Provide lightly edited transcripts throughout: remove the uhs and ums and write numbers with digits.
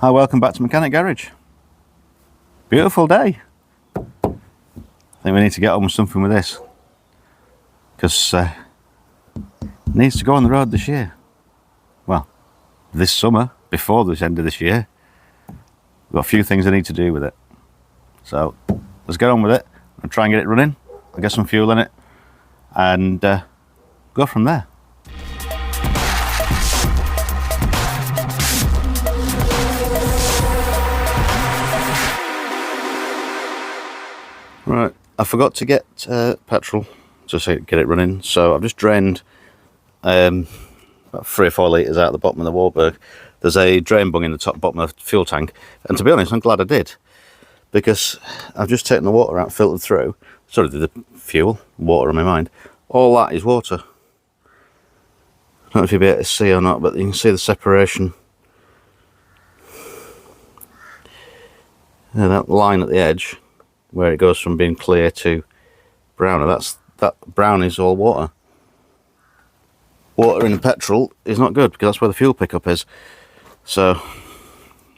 Hi, welcome back to Mechanic Garage. Beautiful day. I think we need to get on with something with this, because it needs to go on the road this year. Well, this summer, before the end of this year. We've got a few things I need to do with it. So let's get on with it and try and get it running. I'll get some fuel in it and go from there. Right, I forgot to get petrol to get it running, so I've just drained about 3 or 4 litres out of the bottom of the Warburg. There's a drain bung in the top bottom of the fuel tank, and to be honest, I'm glad I did, because I've just taken the water out, filtered through, sorry, the fuel, water on my mind, all that is water. I don't know if you'll be able to see or not, but you can see the separation. Yeah, that line at the edge, where it goes from being clear to brown, that brown is all water. Water in the petrol is not good, because that's where the fuel pickup is. So,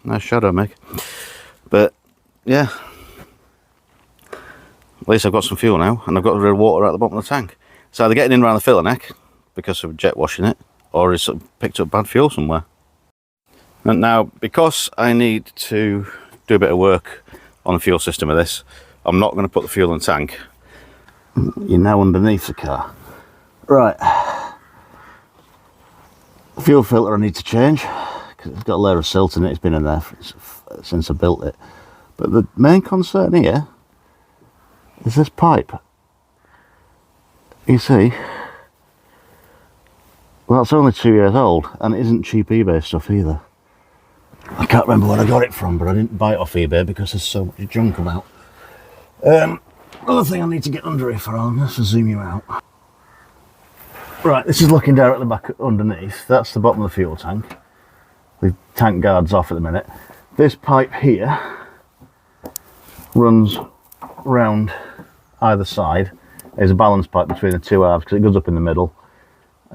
nice shadow, Meg. But, yeah. At least I've got some fuel now, and I've got a bit of water at the bottom of the tank. So either getting in around the filter neck, because of jet washing it, or it's picked up bad fuel somewhere. And now, because I need to do a bit of work on the fuel system of this, I'm not going to put the fuel in the tank. You're now underneath the car. Right. The fuel filter I need to change, because it's got a layer of silt in it. It's been in there since I built it. But the main concern here is this pipe. You see, well, that's only 2 years old, and it isn't cheap eBay stuff either. I can't remember where I got it from, but I didn't buy it off eBay because there's so much junk about. Another thing I need to get under here for, I'll just zoom you out. Right, this is looking down at the back underneath. That's the bottom of the fuel tank. The tank guard's off at the minute. This pipe here runs round either side. There's a balance pipe between the two halves because it goes up in the middle.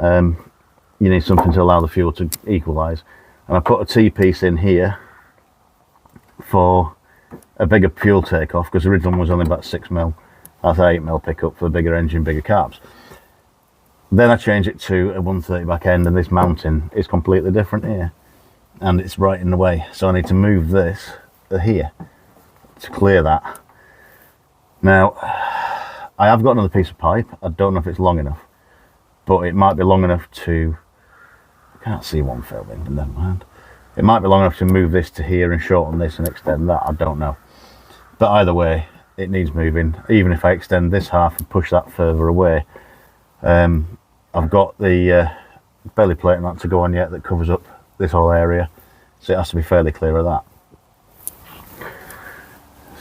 You need something to allow the fuel to equalise. And I put a T-piece in here for a bigger fuel takeoff, because the original one was only about 6mm. That's an 8mm pickup for the bigger engine, bigger carbs. Then I changed it to a 130 back end, and this mounting is completely different here. And it's right in the way. So I need to move this here to clear that. Now, I have got another piece of pipe. I don't know if it's long enough, but it might be long enough to, I can't see one filming, but never mind. It might be long enough to move this to here and shorten this and extend that, I don't know. But either way, it needs moving. Even if I extend this half and push that further away, I've got the belly plate and that to go on yet that covers up this whole area. So it has to be fairly clear of that.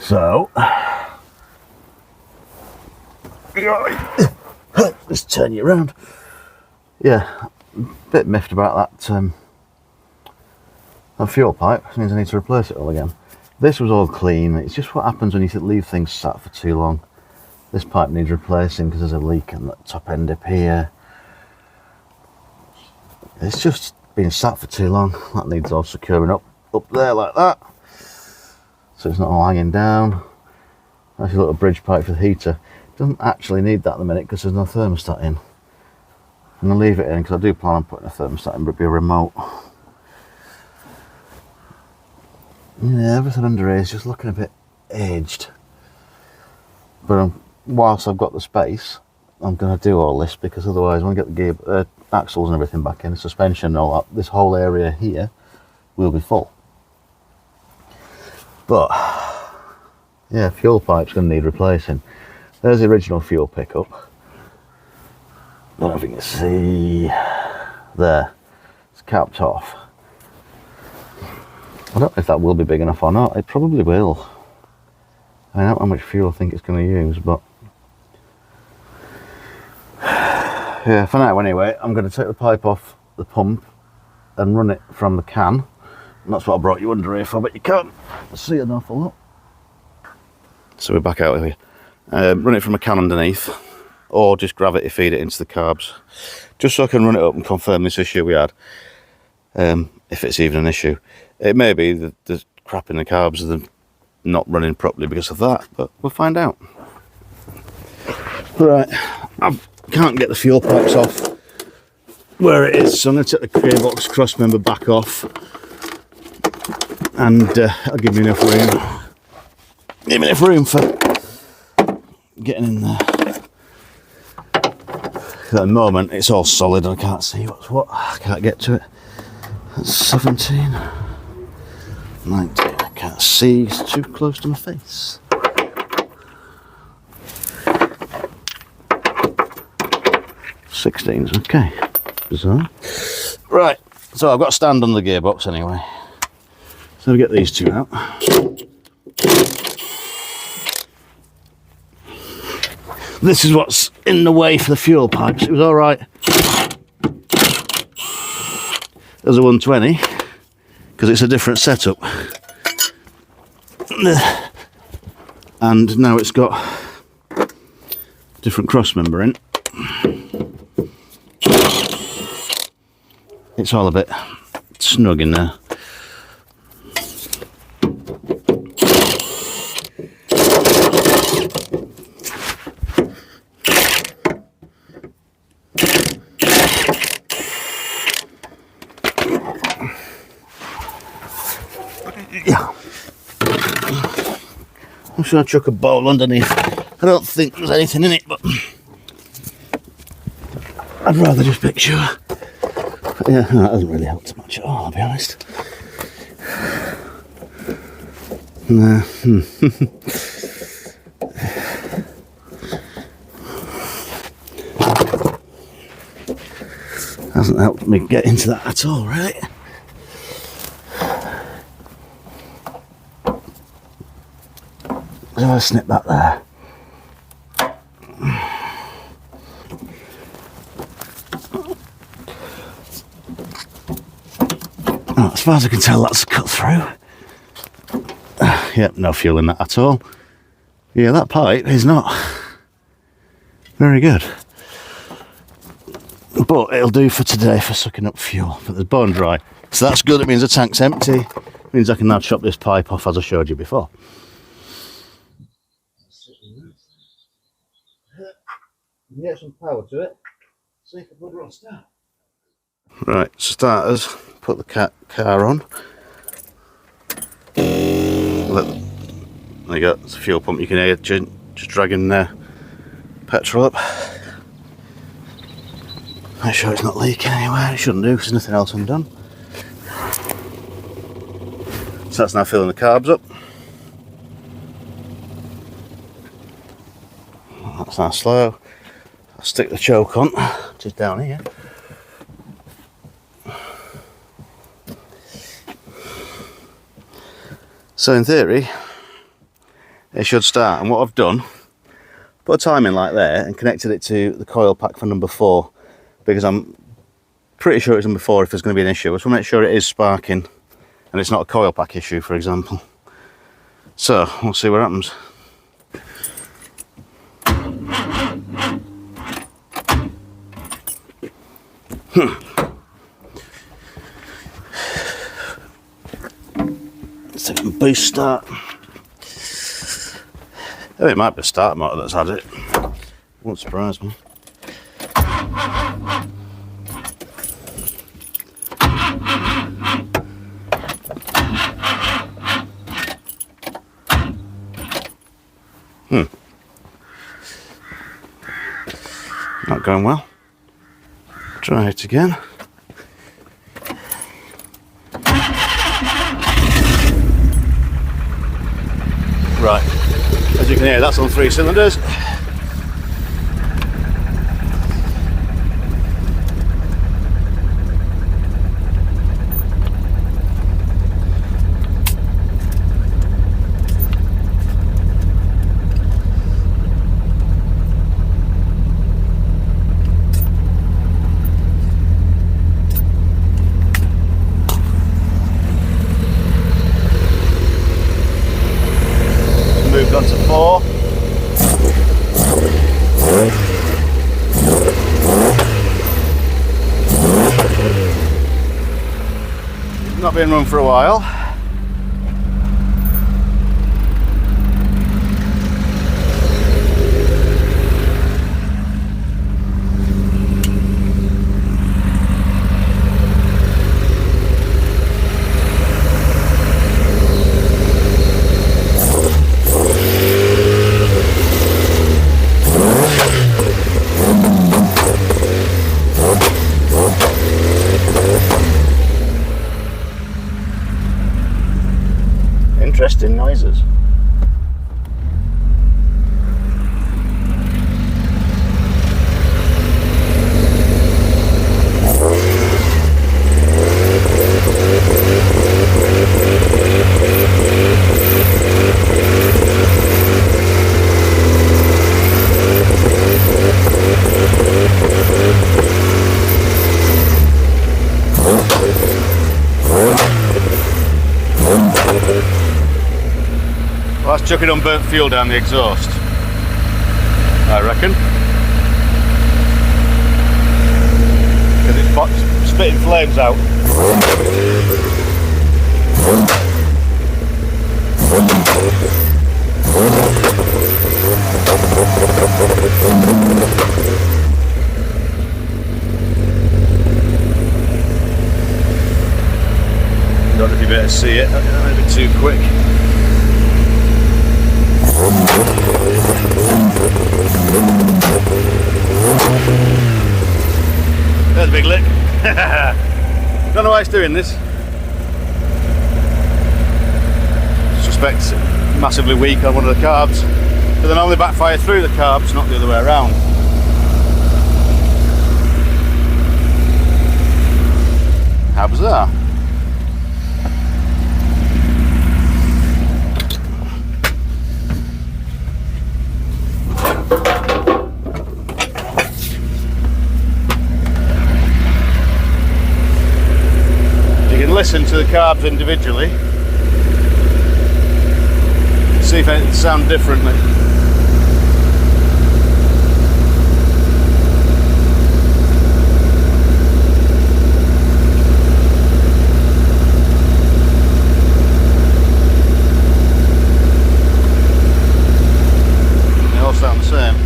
So, just turn you around. Yeah, a bit miffed about that fuel pipe. It means I need to replace it all again. This was all clean. It's just what happens when you leave things sat for too long. This pipe needs replacing because there's a leak on the top end up here. It's just been sat for too long. That needs all securing up there like that, so it's not all hanging down. That's a little bridge pipe for the heater. Doesn't actually need that at the minute because there's no thermostat in. I'm going to leave it in because I do plan on putting a thermostat in, but it'll be a remote. Yeah, everything under here is just looking a bit aged. But whilst I've got the space, I'm going to do all this, because otherwise when I get the gear, axles and everything back in, the suspension and all that, this whole area here will be full. But, yeah, fuel pipe's going to need replacing. There's the original fuel pickup. I don't know if you can see there. It's capped off. I don't know if that will be big enough or not. It probably will. I don't know how much fuel I think it's going to use, but yeah, for now anyway, I'm going to take the pipe off the pump and run it from the can. And that's what I brought you under here for, but you can't see an awful lot. So we're back out here. Run it from a can underneath, or just gravity feed it into the carbs, just so I can run it up and confirm this issue we had. if it's even an issue. It may be the crap in the carbs are not running properly because of that, but we'll find out. Right, I can't get the fuel pipes off where it is, so I'm going to take the gearbox crossmember back off, and I'll give me enough room. Give me enough room for getting in there. At the moment, it's all solid. I can't see what's what. I can't get to it. That's 17, 19. I can't see. It's too close to my face. $16s, okay. Bizarre. Right, so I've got a stand on the gearbox anyway. So I'll get these two out. This is what's in the way for the fuel pipes. It was alright as a 120 because it's a different setup. And now it's got different crossmember in. It's all a bit snug in there. Yeah. I'm just going to chuck a bowl underneath. I don't think there's anything in it, but I'd rather just make sure. But yeah, that doesn't really help too much at all, I'll be honest. No. Hasn't helped me get into that at all, really. I'm going to snip that there. Oh, as far as I can tell, that's cut through. Yep, no fuel in that at all. Yeah, that pipe is not very good. But it'll do for today for sucking up fuel. But there's bone dry. So that's good. It means the tank's empty. It means I can now chop this pipe off as I showed you before. Get some power to it. See if the blood will start. Right, starters, put the car on. There you go, it's a fuel pump. You can hear it just dragging petrol up. Make sure it's not leaking anywhere. It shouldn't do because there's nothing else undone. So that's now filling the carbs up. That's now slow. I'll stick the choke on, which is down here. So in theory, it should start. And what I've done, put a timing light there and connected it to the coil pack for number 4, because I'm pretty sure it's number 4 if there's going to be an issue. I just want to make sure it is sparking and it's not a coil pack issue, for example. So we'll see what happens. Second boost start. Oh, it might be a starter motor that's had it. Won't surprise me. Not going well. Try it again. Right, as you can hear, that's on 3 cylinders. Moved on to 4. been run for a while. Interesting noises. Well, that's chucking unburnt fuel down the exhaust, I reckon. Because it's spitting flames out. Don't know if you better see it, a bit too quick. There's a big lick. Don't know why it's doing this. Suspect massively weak on one of the carbs, but then only backfire through the carbs, not the other way around. How bizarre. Listen to the carbs individually, see if it sounds differently. They all sound the same.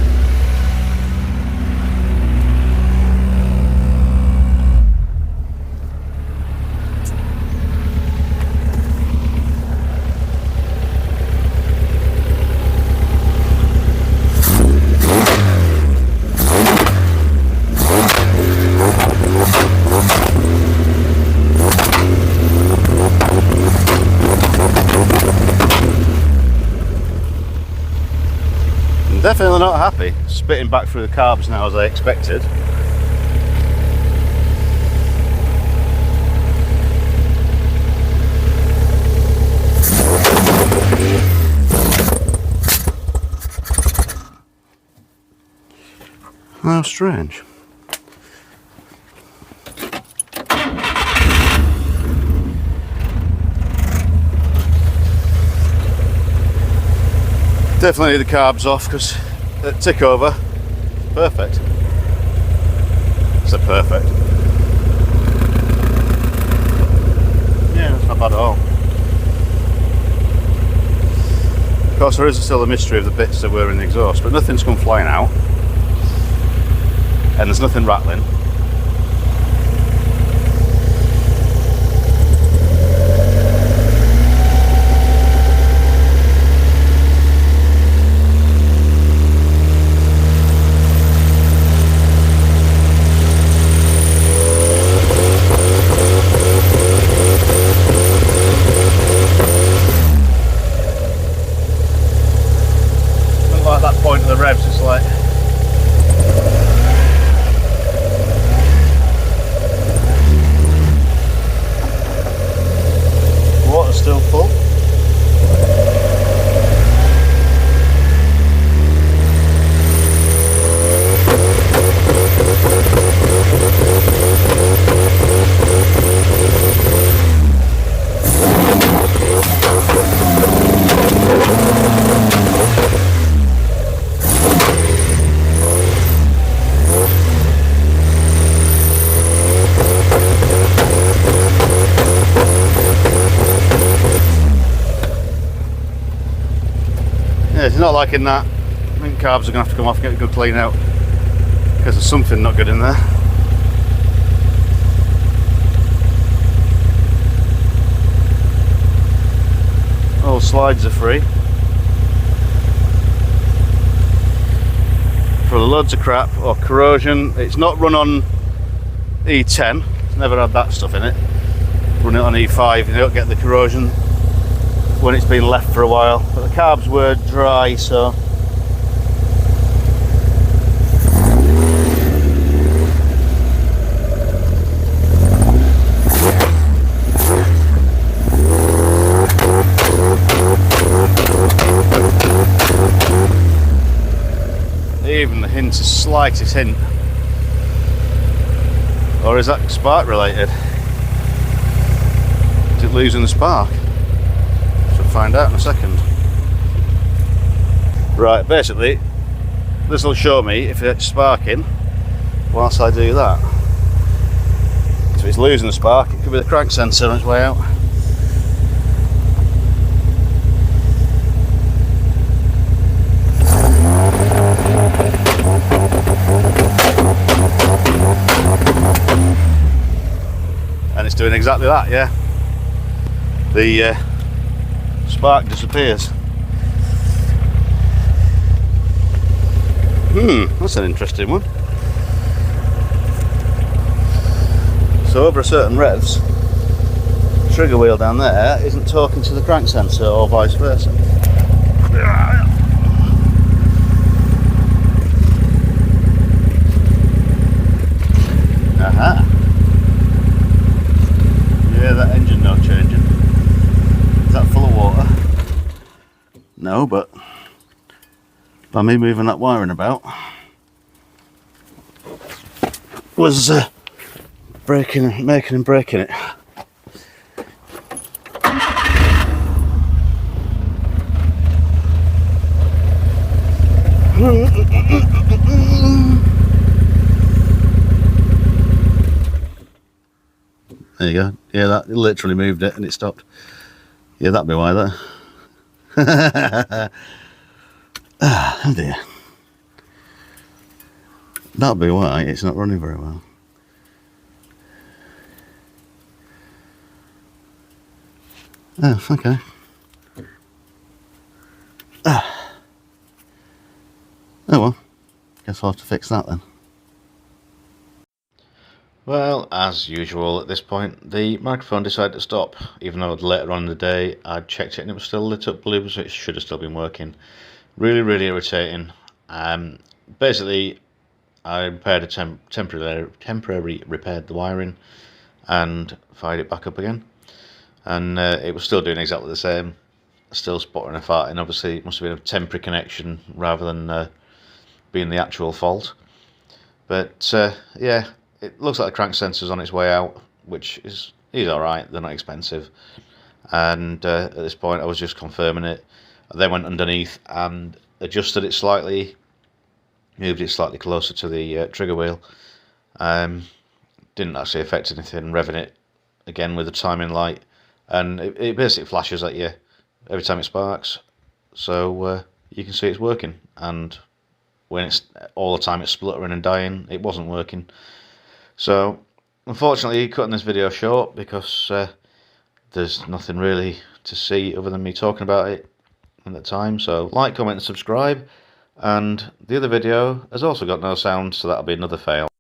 Definitely not happy, spitting back through the carbs now as I expected. How strange. Definitely need the carbs off because at tick over, perfect. I said perfect. Yeah, that's not bad at all. Of course, there is still a mystery of the bits that were in the exhaust, but nothing's come flying out, and there's nothing rattling. Point of the revs, it's like water's still full. he's not liking that. I think carbs are going to have to come off and get a good clean out, because there's something not good in there. All slides are free. For the loads of crap or corrosion. It's not run on E10, it's never had that stuff in it. Run it on E5, you don't get the corrosion when it's been left for a while. But the carbs were dry, so even the hint, the slightest hint. Or is that spark related? Is it losing the spark? Should find out in a second. Right, basically this will show me if it's sparking whilst I do that. So if it's losing the spark, it could be the crank sensor on its way out. And it's doing exactly that, yeah. The spark disappears. That's an interesting one. So over a certain revs, the trigger wheel down there isn't talking to the crank sensor or vice versa. Aha. Yeah, that engine not changing. Is that full of water? No, but by me moving that wiring about was making and breaking it. There you go. Yeah, that literally moved it and it stopped. Yeah, that'd be why that. Oh dear. That'd be why it's not running very well. Oh, okay. Oh well, guess I'll have to fix that then. Well, as usual at this point, the microphone decided to stop, even though later on in the day I'd checked it and it was still lit up blue, so it should have still been working. Really, really irritating. Basically, I repaired temporary repaired the wiring and fired it back up again, and it was still doing exactly the same, still spotting a fart, and obviously it must have been a temporary connection rather than being the actual fault. But yeah. It looks like the crank sensor's on its way out, which is alright, they're not expensive. And at this point I was just confirming it. I then went underneath and adjusted it slightly, moved it slightly closer to the trigger wheel. Didn't actually affect anything, revving it again with the timing light. And it basically flashes at you every time it sparks. So you can see it's working. And when it's all the time it's spluttering and dying, it wasn't working. So, unfortunately, cutting this video short because there's nothing really to see other than me talking about it at the time. So, like, comment and subscribe. And the other video has also got no sound, so that'll be another fail.